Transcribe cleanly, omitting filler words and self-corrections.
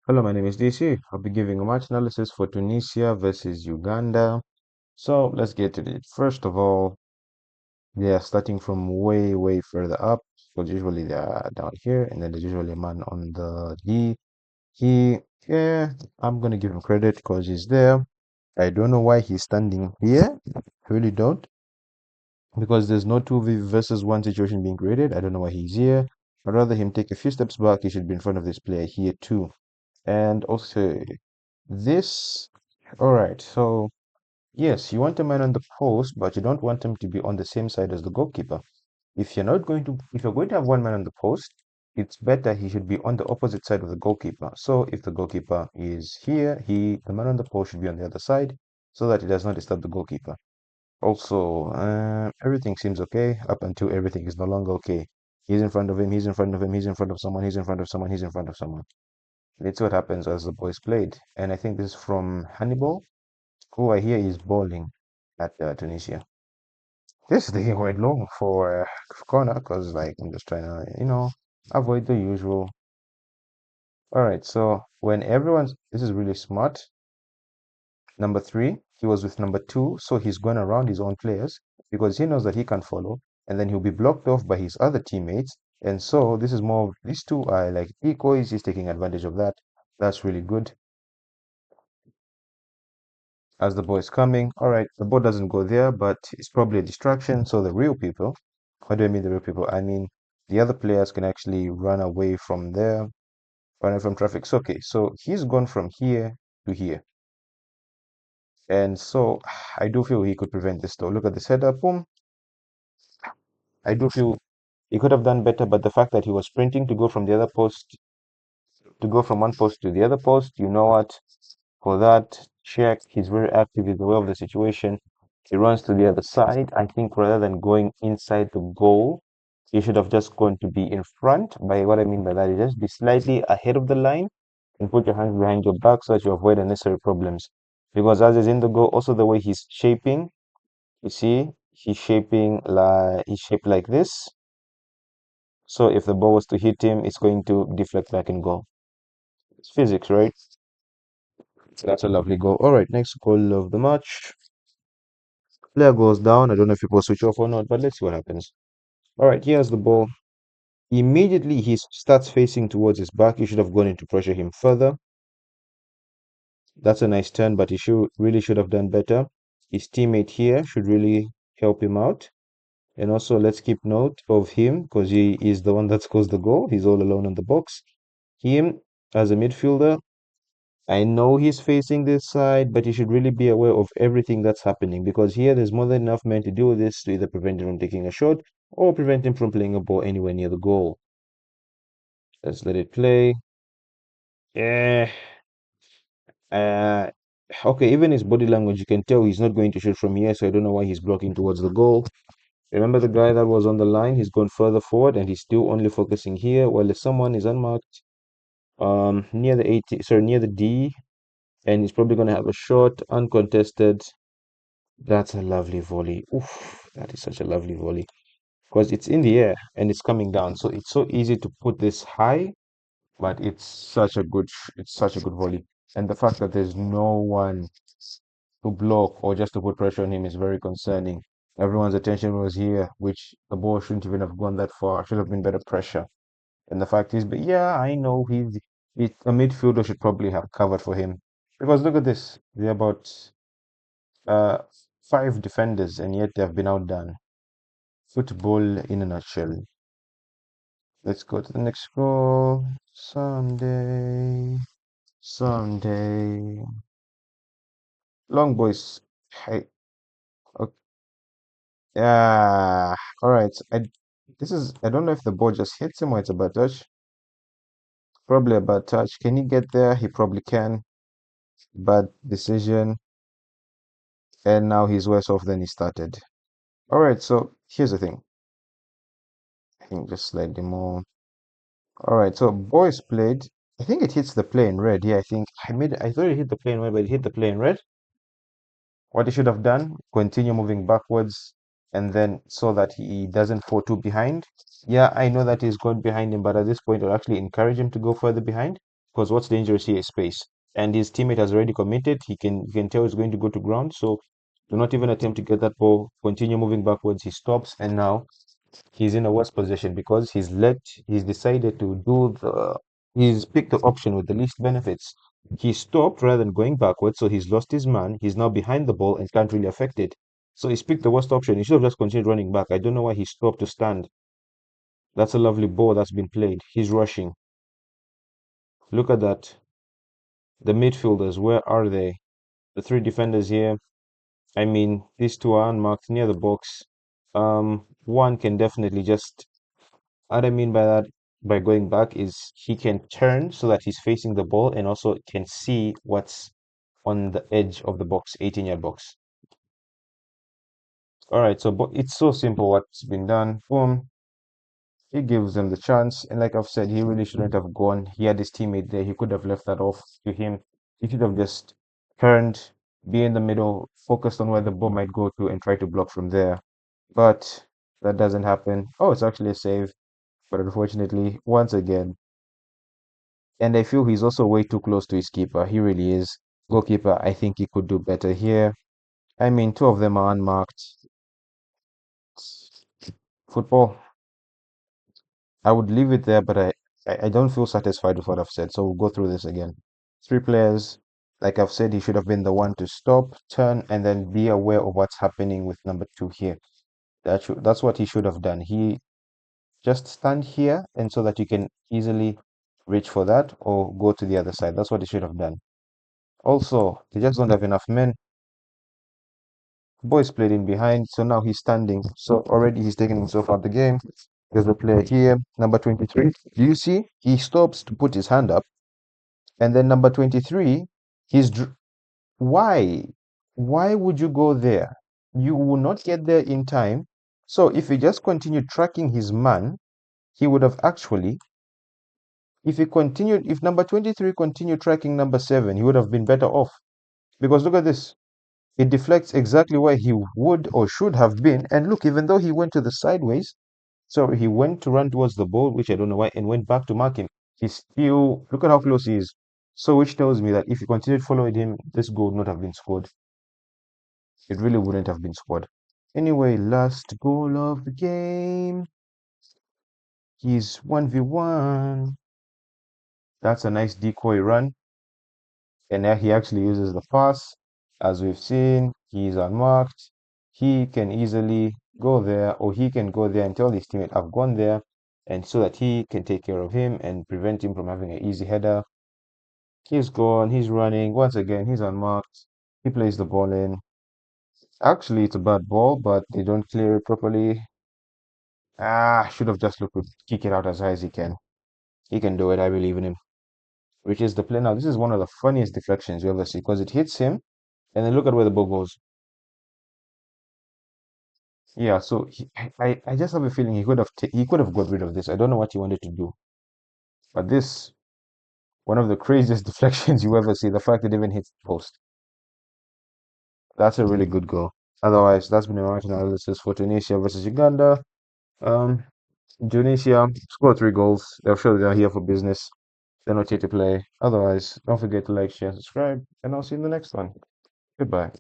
Hello, my name is DC. I'll be giving a match analysis for Tunisia versus Uganda. So let's get to it. First of all, they are starting from way further up because usually they are down here, and then there's usually a man on the D. Yeah, I'm gonna give him credit because he's there. I don't know why he's standing here. I really don't, because there's no 2v versus 1 situation being created. I don't know why he's here. I'd rather him take a few steps back. He should be in front of this player here too. And also, this, all right, so yes, you want a man on the post, but you don't want him to be on the same side as the goalkeeper. If you're going to have one man on the post, it's better he should be on the opposite side of the goalkeeper. So if the goalkeeper is here, the man on the post should be on the other side so that he does not disturb the goalkeeper. Also, everything seems okay up until everything is no longer okay. He's in front of him, he's in front of him, he's in front of someone, he's in front of someone, he's in front of someone. Let's see what happens as the boys played. And I think this is from Hannibal, who I hear is bowling at Tunisia. This is taking quite long for corner because, like, I'm just trying to, avoid the usual. All right, so this is really smart. Number three, he was with number two, so he's going around his own players because he knows that he can follow, and then he'll be blocked off by his other teammates. And so this is more, these two are like decoys. He's taking advantage of that. That's really good. As the ball is coming. All right, the ball doesn't go there, but it's probably a distraction. So the real people, what do I mean the real people? I mean the other players can actually run away from there, run away from traffic. So, okay, so he's gone from here to here. And so I do feel he could prevent this though. Look at this header, boom. I do feel he could have done better, but the fact that he was sprinting to go from the other post, to go from one post to the other post, you know what? For that, check. He's very active. He's aware of the situation. He runs to the other side. I think rather than going inside the goal, he should have just gone to be in front. By what I mean by that is just be slightly ahead of the line and put your hands behind your back so that you avoid unnecessary problems. Because as is in the goal, also the way he's shaping, you see, he's shaped like this. So if the ball was to hit him, it's going to deflect back and go. It's physics, right? So that's a lovely goal. All right, next goal of the match. Player goes down. I don't know if people switch off or not, but let's see what happens. All right, here's the ball. Immediately he starts facing towards his back. You should have gone in to pressure him further. That's a nice turn, but he should have done better. His teammate here should really help him out. And also, let's keep note of him because he is the one that scores the goal. He's all alone on the box. Him as a midfielder, I know he's facing this side, but he should really be aware of everything that's happening because here there's more than enough men to deal with this to either prevent him from taking a shot or prevent him from playing a ball anywhere near the goal. Let's let it play. Yeah. Uh, okay, even his body language, you can tell he's not going to shoot from here, so I don't know why he's blocking towards the goal. Remember the guy that was on the line? He's gone further forward and he's still only focusing here, while if someone is unmarked near the 80, sorry, near the D, and he's probably gonna have a shot uncontested. That's a lovely volley. Oof, that is such a lovely volley because it's in the air and it's coming down, so it's so easy to put this high, but it's such a good volley. And the fact that there's no one to block or just to put pressure on him is very concerning. Everyone's attention was here, which the ball shouldn't even have gone that far. Should have been better pressure. And the fact is, but yeah, I know a midfielder should probably have covered for him because look at this. They're about uh, five defenders, and yet they have been outdone. Football in a nutshell. Let's go to the next goal. Someday. Long boys. Hey, okay. Yeah. All right. I don't know if the ball just hits him or it's a bad touch. Probably a bad touch. Can he get there? He probably can. Bad decision. And now he's worse off than he started. All right. So here's the thing. I think just slightly more. All right. So boys played. I think it hits the play in red. Yeah, I thought it hit the play in red, but it hit the play in red. What he should have done, continue moving backwards and then so that he doesn't fall too behind. Yeah, I know that he's gone behind him, but at this point, I'll actually encourage him to go further behind because what's dangerous here is space. And his teammate has already committed. He can tell he's going to go to ground. So do not even attempt to get that ball. Continue moving backwards. He stops, and now he's in a worse position because he's decided to do he's picked the option with the least benefits. He stopped rather than going backwards, so he's lost his man. He's now behind the ball and can't really affect it. So he's picked the worst option. He should have just continued running back. I don't know why he stopped to stand. That's a lovely ball that's been played. He's rushing. Look at that. The midfielders, where are they? The three defenders here. I mean, these two are unmarked near the box. One can definitely just what I mean by that, by going back, is he can turn so that he's facing the ball and also can see what's on the edge of the box, 18-yard box. All right, so but it's so simple what's been done. Boom, he gives them the chance. And like I've said, he really shouldn't have gone. He had his teammate there. He could have left that off to him. He should have just turned, be in the middle, focused on where the ball might go to, and try to block from there. But that doesn't happen. Oh, it's actually a save. But unfortunately, once again, and I feel he's also way too close to his keeper. He really is. Goalkeeper, I think he could do better here. I mean, two of them are unmarked. Football, I would leave it there, but I don't feel satisfied with what I've said. So we'll go through this again. Three players. Like I've said, he should have been the one to stop, turn, and then be aware of what's happening with number two here. That's what he should have done. He just stand here, and so that you can easily reach for that or go to the other side. That's what he should have done. Also, they just don't have enough men. Boy's played in behind, so now he's standing. So already he's taken himself out the game. There's a player here, number 23. Do you see? He stops to put his hand up, and then number 23, he's why? Why would you go there? You will not get there in time. So if he just continued tracking his man, he would have actually, if number 23 continued tracking number 7, he would have been better off. Because look at this. It deflects exactly where he would or should have been. And look, even though he went to the sideways, so he went to run towards the ball, which I don't know why, and went back to mark him. He still, look at how close he is. So, which tells me that if he continued following him, this goal would not have been scored. It really wouldn't have been scored. Anyway, last goal of the game. He's 1v1. That's a nice decoy run. And now he actually uses the pass. As we've seen, he's unmarked. He can easily go there, or he can go there and tell his teammate, I've gone there, and so that he can take care of him and prevent him from having an easy header. He's gone, he's running. Once again, he's unmarked. He plays the ball in. Actually, it's a bad ball, but they don't clear it properly. Should have just looked to kick it out as high as he can. He can do it, I believe in him. Which is the play. Now, this is one of the funniest deflections you ever see because it hits him, and then look at where the ball goes. Yeah, so I just have a feeling he could have got rid of this. I don't know what he wanted to do, but this one of the craziest deflections you ever see. The fact that it even hits the post. That's a really good goal. Otherwise, that's been a match analysis for Tunisia versus Uganda. Um, Tunisia scored 3 goals. They'll show they're here for business. They're not here to play. Otherwise, don't forget to like, share, subscribe, and I'll see you in the next one. Goodbye.